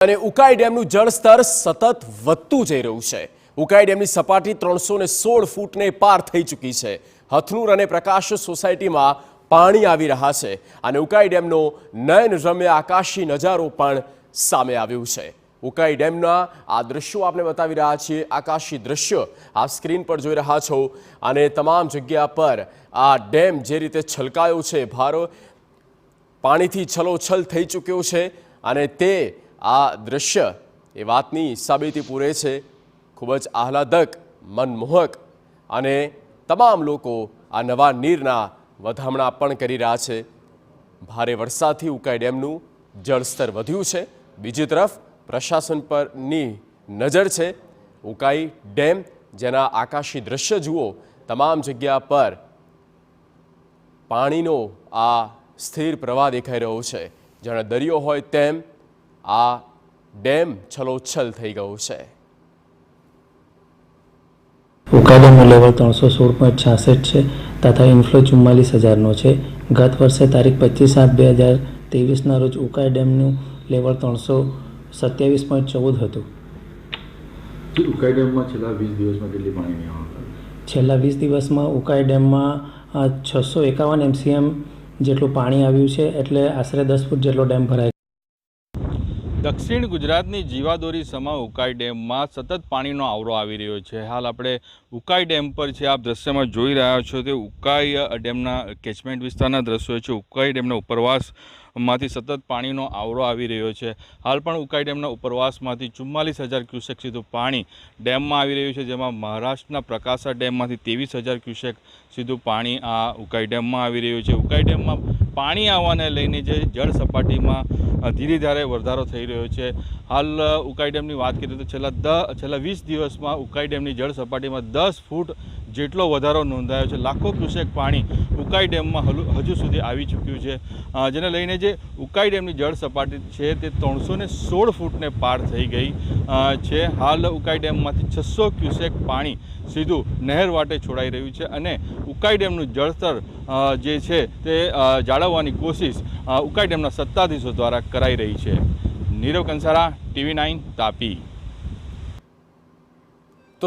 અને ઉકાઈ ડેમનું જળસ્તર સતત વધતું જઈ રહ્યું છે। ઉકાઈ ડેમની સપાટી 316 ફૂટને પાર થઈ ચૂકી છે। હથનુર અને પ્રકાશ સોસાયટીમાં પાણી આવી રહ્યા છે અને ઉકાઈ ડેમનો નયનરમ્ય આકાશી નજારો પણ સામે આવ્યો છે। ઉકાઈ ડેમના આ દૃશ્યો આપણે બતાવી રહ્યા છીએ। આકાશી દૃશ્ય આપ સ્ક્રીન પર જોઈ રહ્યા છો અને તમામ જગ્યા પર આ ડેમ જે રીતે છલકાયો છે, ભારો પાણીથી છલોછલ થઈ ચૂક્યો છે અને તે આ દૃશ્ય એ વાતની સાબિતી પૂરે છે। ખૂબ જ આહલાદક, મનમોહક અને તમામ લોકો આ નવા નીરના વધામણા પણ કરી રહ્યા છે। ભારે વરસાદથી ઉકાઈ ડેમનું જળસ્તર વધ્યું છે। બીજી તરફ પ્રશાસન પરની નજર છે। ઉકાઈ ડેમ જેના આકાશી દૃશ્ય જુઓ, તમામ જગ્યા પર પાણીનો આ સ્થિર પ્રવાહ દેખાઈ રહ્યો છે। જાણે દરિયો હોય તેમ આ ડેમ છલોછલ થઈ ગયો છે। ઉકાઈ ડેમનું લેવલ 316.66 છે તથા ઇનફ્લો 44,000નો છે। ગત વર્ષે તારીખ 25/7/2023ના રોજ ઉકાઈ ડેમનું લેવલ 327.14 હતું। ઉકાઈ ડેમમાં છેલ્લા 20 દિવસમાં કેટલી પાણીની આવક? છેલ્લા 20 દિવસમાં ઉકાઈ ડેમમાં 651 MCM જેટલું પાણી આવ્યું છે, એટલે આશરે 10 ફૂટ જેટલો ડેમ ભરાય। દક્ષિણ ગુજરાતની જીવાદોરી સમા ઉકાઈ ડેમમાં સતત પાણીનો આવરો આવી રહ્યો છે। હાલ આપણે ઉકાઈ ડેમ પર છે, આપ દ્રશ્યમાં જોઈ રહ્યા છો તે ઉકાઈ ડેમના કેચમેન્ટ વિસ્તારના દ્રશ્યો છે। ઉકાઈ ડેમના ઉપરવાસમાંથી સતત પાણીનો આવરો આવી રહ્યો છે। હાલ પણ ઉકાઈ ડેમના ઉપરવાસમાંથી 44,000 ક્યુસેક સીધું પાણી ડેમમાં આવી રહ્યું છે, જેમાં મહારાષ્ટ્રના પ્રકાશા ડેમમાંથી 23,000 ક્યુસેક સીધું પાણી આ ઉકાઈ ડેમમાં આવી રહ્યું છે। ઉકાઈ ડેમમાં પાણી આવવાને લઈને જે જળ સપાટીમાં ધીરે ધીરે વધારો થઈ રહ્યો છે। હાલ ઉકાઈ ડેમની વાત કરીએ તો છેલ્લા 20 દિવસમાં ઉકાઈ ડેમની જળ સપાટીમાં 10 ફૂટ જેટલો વધારો નોંધાયો છે। લાખો ક્યુસેક પાણી ઉકાઈ ડેમમાં હજુ સુધી આવી ચૂક્યું છે, જેને લઈને જે ઉકાઈ ડેમની જળ સપાટી છે તે 316 ફૂટને પાર થઈ ગઈ છે। હાલ ઉકાઈ ડેમમાંથી 600 ક્યુસેક પાણી સીધું નહેર વાટે છોડાઈ રહ્યું છે અને ઉકાઈ ડેમનું જળસ્તર જે છે તે જાળવવાની કોશિશ ઉકાઈ ડેમના સત્તાધીશો દ્વારા કરાઈ રહી છે। નીરવ કંસારા, TV9 તાપી। તો